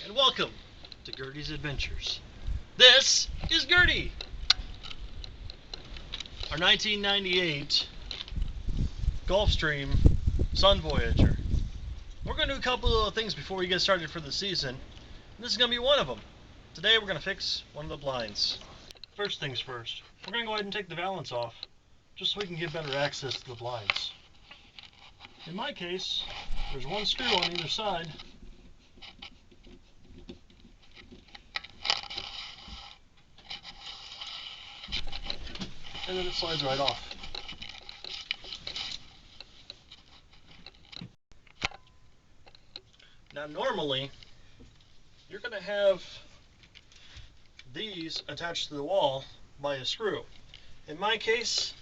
and welcome to Gerty's Adventures. This is Gerty, our 1998 Gulfstream Sun Voyager. We're going to do a couple of things before we get started for the season. This is going to be one of them. Today we're going to fix one of the blinds. First things first, we're going to go ahead and take the valance off, just so we can get better access to the blinds. In my case, there's one screw on either side. And then it slides right off. Now normally, you're going to have these attached to the wall by a screw. In my case,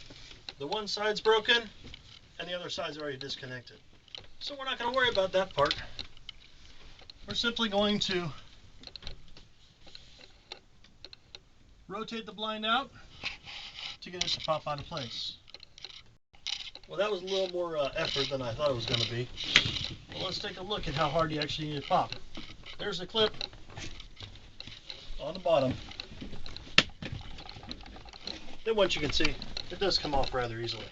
the one side's broken and the other side's already disconnected. So we're not going to worry about that part. We're simply going to rotate the blind out to get it to pop out of place. Well, that was a little more effort than I thought it was going to be. Well, let's take a look at how hard you actually need to pop. There's the clip on the bottom. Then once you can see, it does come off rather easily.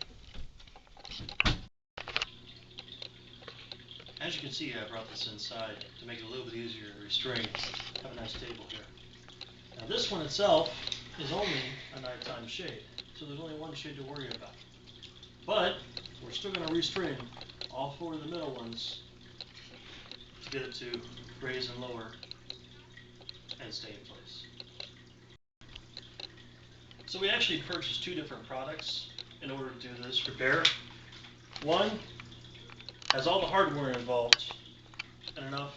As you can see, I brought this inside to make it a little bit easier to restring. I have a nice table here. Now this one itself is only a nighttime shade, so there's only one shade to worry about. But we're still going to restring all four of the middle ones to get it to raise and lower and stay in place. So we actually purchased two different products in order to do this repair. One has all the hardware involved and enough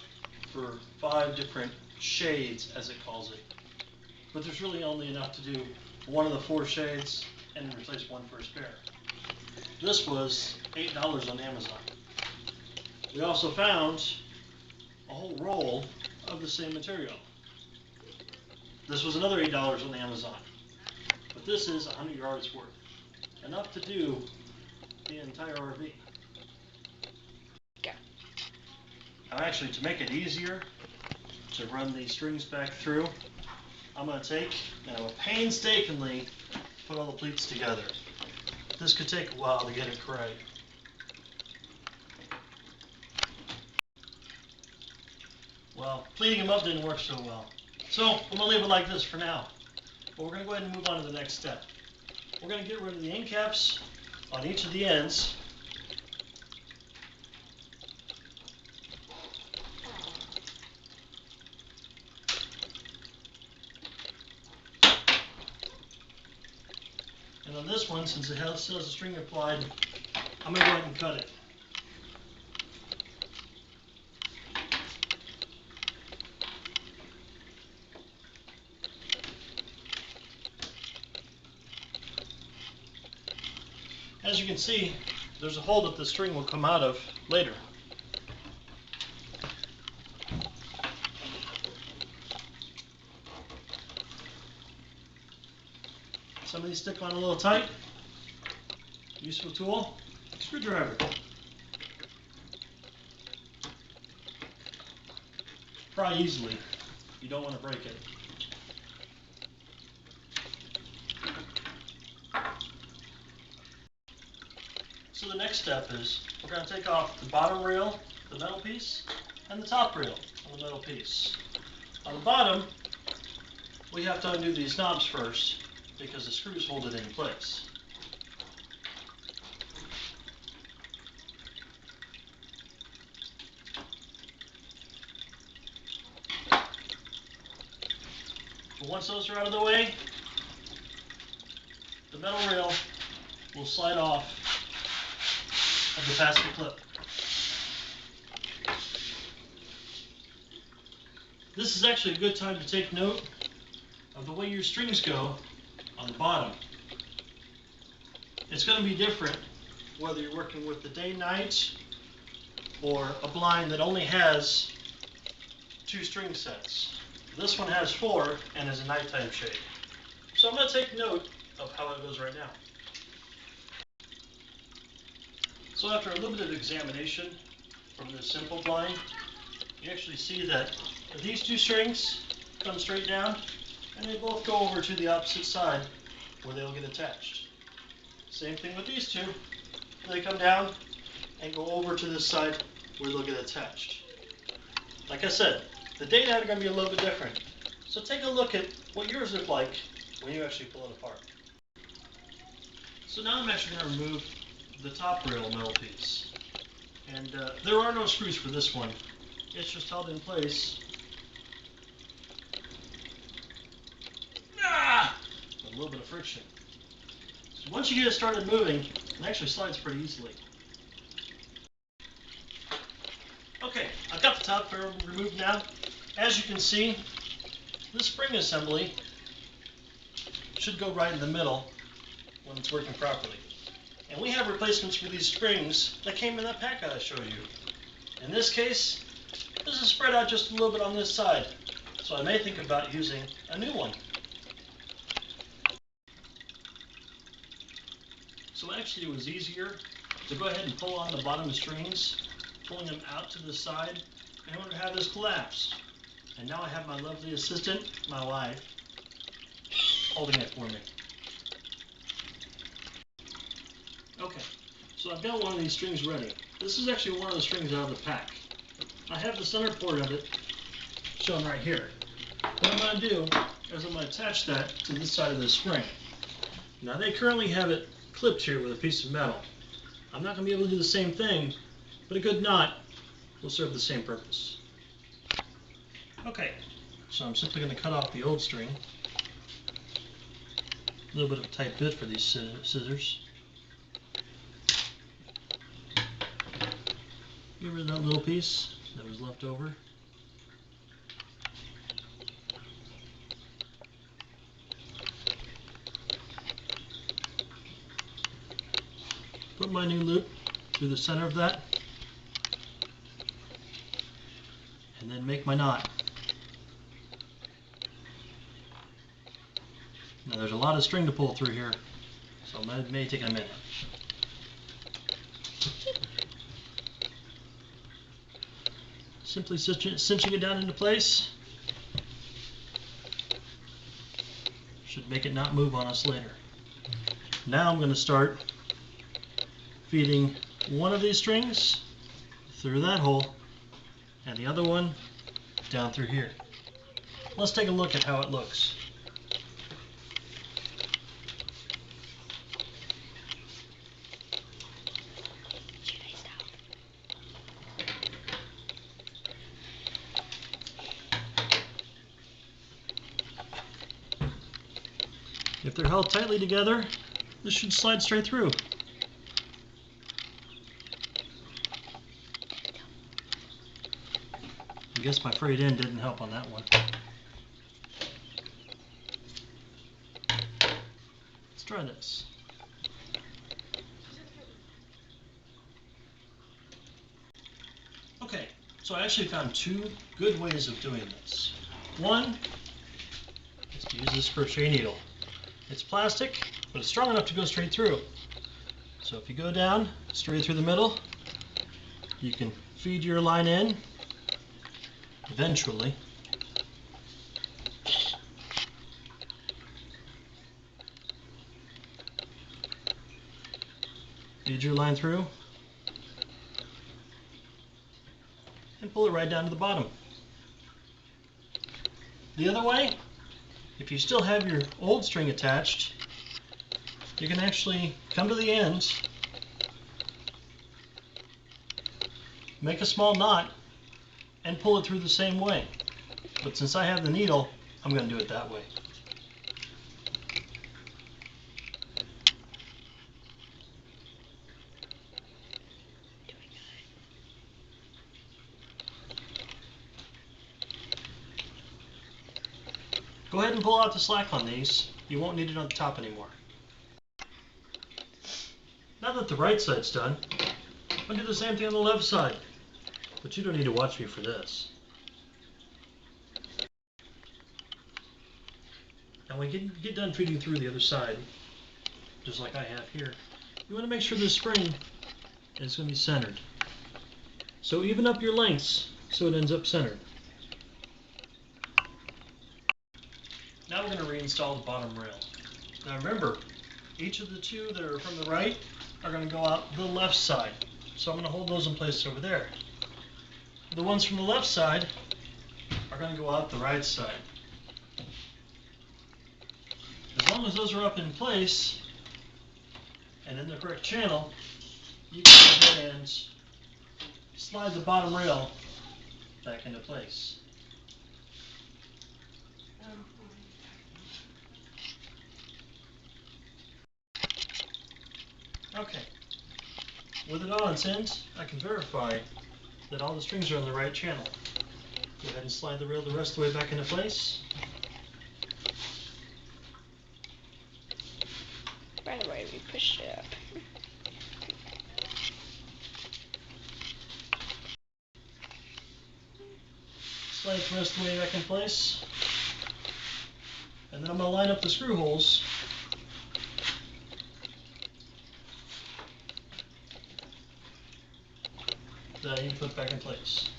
for 5 different shades, as it calls it. But there's really only enough to do one of the 4 shades and replace one for a spare. This was $8 on Amazon. We also found a whole roll of the same material. This was another $8 on Amazon. But this is 100 yards worth. Enough to do the entire RV. Now actually, to make it easier to run these strings back through, I'm going to take and I will painstakingly put all the pleats together. This could take a while to get it right. Well, pleating them up didn't work so well. So I'm going to leave it like this for now. But we're going to go ahead and move on to the next step. We're going to get rid of the end caps on each of the ends. And on this one, since it still has a string applied, I'm going to go ahead and cut it. As you can see, there's a hole that the string will come out of later. Some of these stick on a little tight. Useful tool, screwdriver. Pry easily. You don't want to break it. So the next step is we're going to take off the bottom rail, the metal piece, and the top rail on the metal piece. On the bottom, we have to undo these knobs first because the screws hold it in place. But once those are out of the way, the metal rail will slide off of the basket clip. This is actually a good time to take note of the way your strings go on the bottom. It's going to be different whether you're working with the day-night or a blind that only has 2 string sets. This one has 4 and is a nighttime shade. So I'm going to take note of how it goes right now. So after a little bit of examination from this simple blind, you actually see that these two strings come straight down and they both go over to the opposite side where they'll get attached. Same thing with these two. They come down and go over to this side where they'll get attached. Like I said, the data are going to be a little bit different. So take a look at what yours look like when you actually pull it apart. So now I'm actually going to remove the top rail metal piece. And there are no screws for this one. It's just held in place. With a little bit of friction. So once you get it started moving, it actually slides pretty easily. Okay, I've got the top barrel removed now. As you can see, this spring assembly should go right in the middle when it's working properly. And we have replacements for these springs that came in that pack I showed you. In this case, this is spread out just a little bit on this side, so I may think about using a new one. So actually it was easier to go ahead and pull on the bottom strings, pulling them out to the side in order to have this collapse. And now I have my lovely assistant, my wife, holding it for me. Okay, so I've got one of these strings ready. This is actually one of the strings out of the pack. I have the center port of it shown right here. What I'm going to do is I'm going to attach that to this side of the spring. Now they currently have it clipped here with a piece of metal. I'm not going to be able to do the same thing, but a good knot will serve the same purpose. Okay, so I'm simply going to cut off the old string. A little bit of a tight bit for these scissors. Get rid of that little piece that was left over. Put my new loop through the center of that, and then make my knot. Now there's a lot of string to pull through here, so it may take a minute. Simply cinching it down into place should make it not move on us later. Now I'm going to start feeding one of these strings through that hole and the other one down through here. Let's take a look at how it looks. If they're held tightly together, this should slide straight through. I guess my frayed end didn't help on that one. Let's try this. Okay, so I actually found two good ways of doing this. One is to use this crochet needle. It's plastic, but it's strong enough to go straight through. So if you go down straight through the middle, you can feed your line in eventually. Feed your line through and pull it right down to the bottom. The other way, if you still have your old string attached, you can actually come to the ends, make a small knot, and pull it through the same way. But since I have the needle, I'm going to do it that way. Go ahead and pull out the slack on these. You won't need it on the top anymore. Now that the right side's done, I'll do the same thing on the left side. But you don't need to watch me for this. Now when you get done feeding through the other side, just like I have here, you want to make sure the spring is going to be centered. So even up your lengths so it ends up centered. Now we're going to reinstall the bottom rail. Now remember, each of the two that are from the right are going to go out the left side. So I'm going to hold those in place over there. The ones from the left side are going to go out the right side. As long as those are up in place and in the correct channel, you can go ahead and slide the bottom rail back into place. Okay. With it on its ends, I can verify that all the strings are on the right channel. Go ahead and slide the rail the rest of the way back into place. Right away, we pushed it up. Slide the rest of the way back in place. And then I'm going to line up the screw holes that I need to put back in place.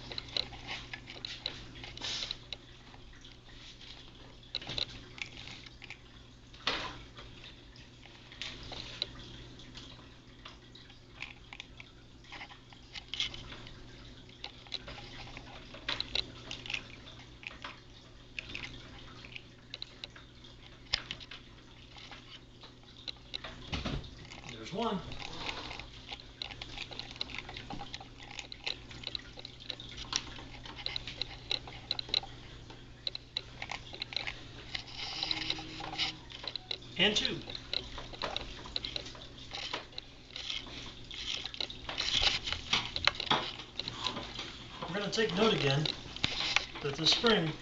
There's one. And two. We're going to take note again that the spring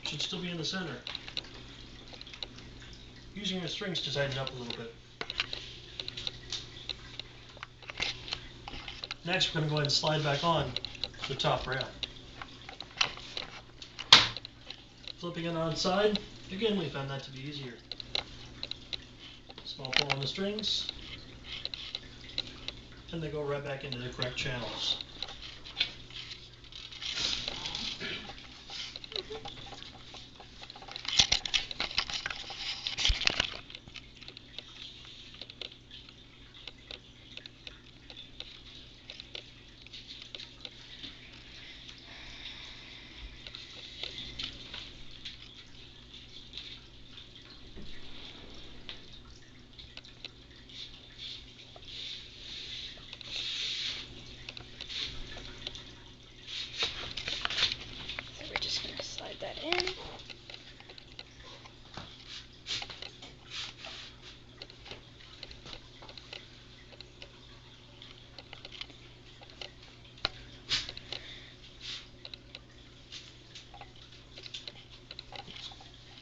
should still be in the center. Using the strings to tighten it up a little bit. Next, we're going to go ahead and slide back on the top rail. Flipping it on side, again we found that to be easier. Small pull on the strings, and they go right back into the correct channels. That in.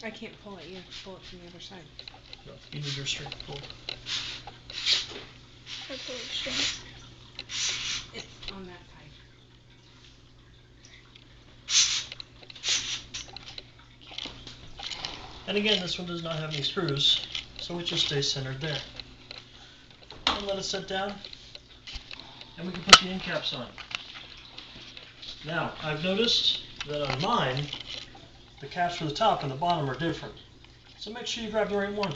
I can't pull it. You have to pull it from the other side. No, you need your string pulled. I pull the string. It's on that side. And again, this one does not have any screws, so it just stays centered there. And let it sit down, and we can put the end caps on. Now, I've noticed that on mine, the caps for the top and the bottom are different. So make sure you grab the right one.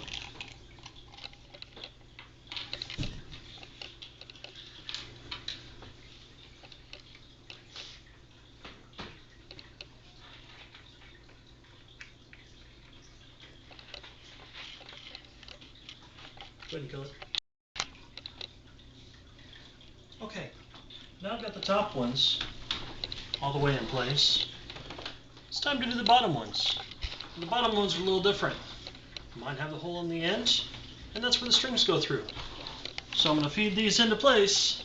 Go ahead and kill it. Okay, now I've got the top ones all the way in place. It's time to do the bottom ones. The bottom ones are a little different. Mine have the hole in the end, and that's where the strings go through. So I'm going to feed these into place,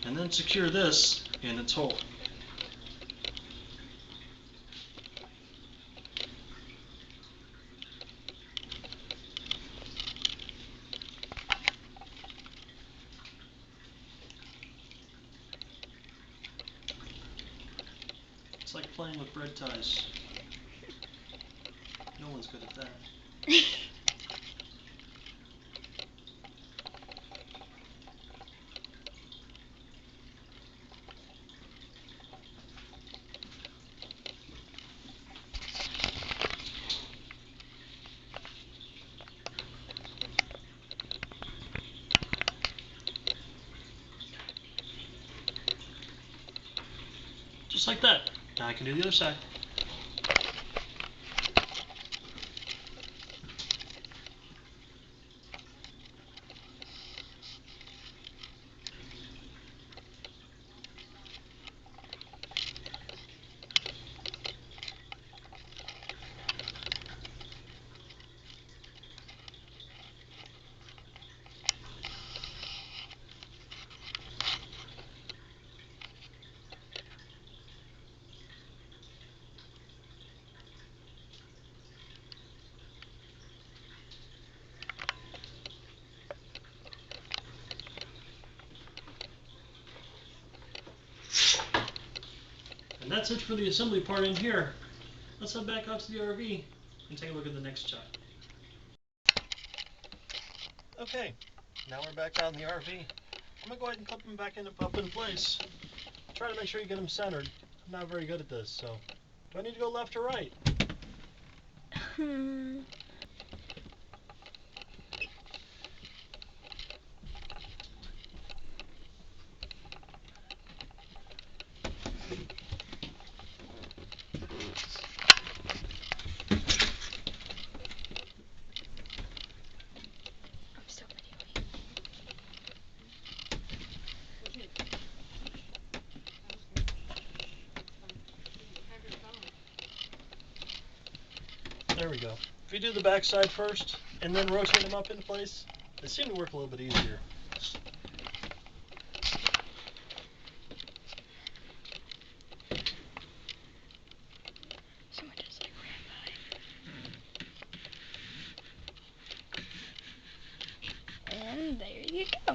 and then secure this in its hole. It's like playing with bread ties. No one's good at that. like that. Now I can do the other side. And that's it for the assembly part in here. Let's head back out to the RV and take a look at the next shot. Okay, now we're back out in the RV. I'm going to go ahead and clip them back up in place. Try to make sure you get them centered. I'm not very good at this, so do I need to go left or right? There we go. If you do the back side first and then rotate them up into place, they seem to work a little bit easier. Someone just like ran by. And there you go.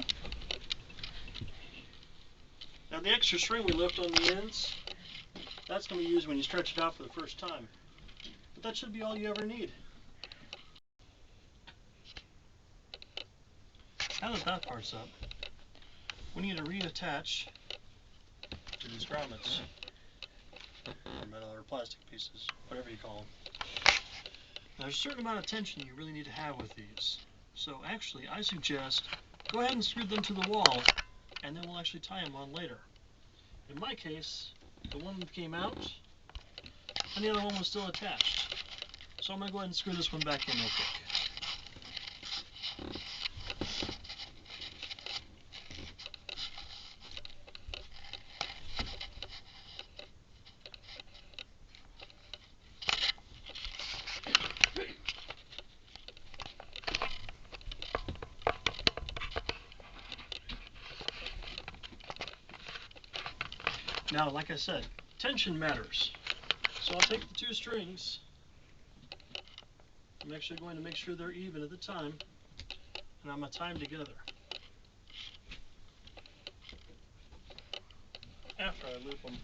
Now the extra string we left on the ends, that's going to be used when you stretch it out for the first time. But that should be all you ever need. Now that that part's up, we need to reattach to these grommets, or metal or plastic pieces, whatever you call them. Now, there's a certain amount of tension you really need to have with these. So actually, I suggest go ahead and screw them to the wall, and then we'll actually tie them on later. In my case, the one came out, and the other one was still attached. So I'm going to go ahead and screw this one back in real quick. Now, like I said, tension matters. So I'll take the two strings. I'm actually going to make sure they're even at the time, and I'm going to tie them together. After I loop them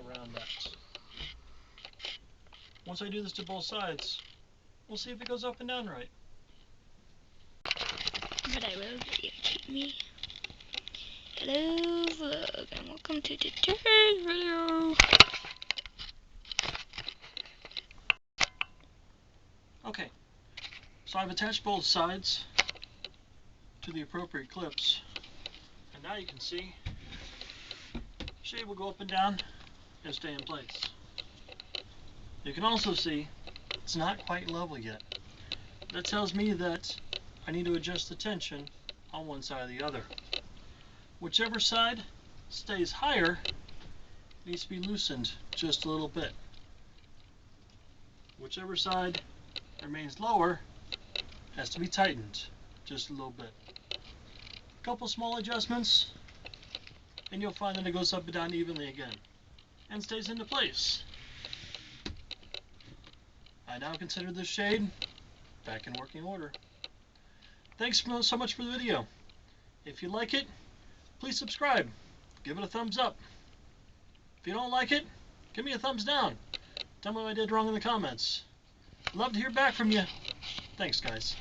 around that. Once I do this to both sides, we'll see if it goes up and down right. But I will videotape me. Hello vlog and welcome to today's video. Okay, so I've attached both sides to the appropriate clips, and now you can see the shade will go up and down and stay in place. You can also see it's not quite level yet. That tells me that I need to adjust the tension on one side or the other. Whichever side stays higher needs to be loosened just a little bit. Whichever side remains lower has to be tightened just a little bit. A couple small adjustments and you'll find that it goes up and down evenly again and stays into place. I now consider this shade back in working order. Thanks so much for the video. If you like it, please subscribe. Give it a thumbs up. If you don't like it, give me a thumbs down. Tell me what I did wrong in the comments. Love to hear back from you. Thanks, guys.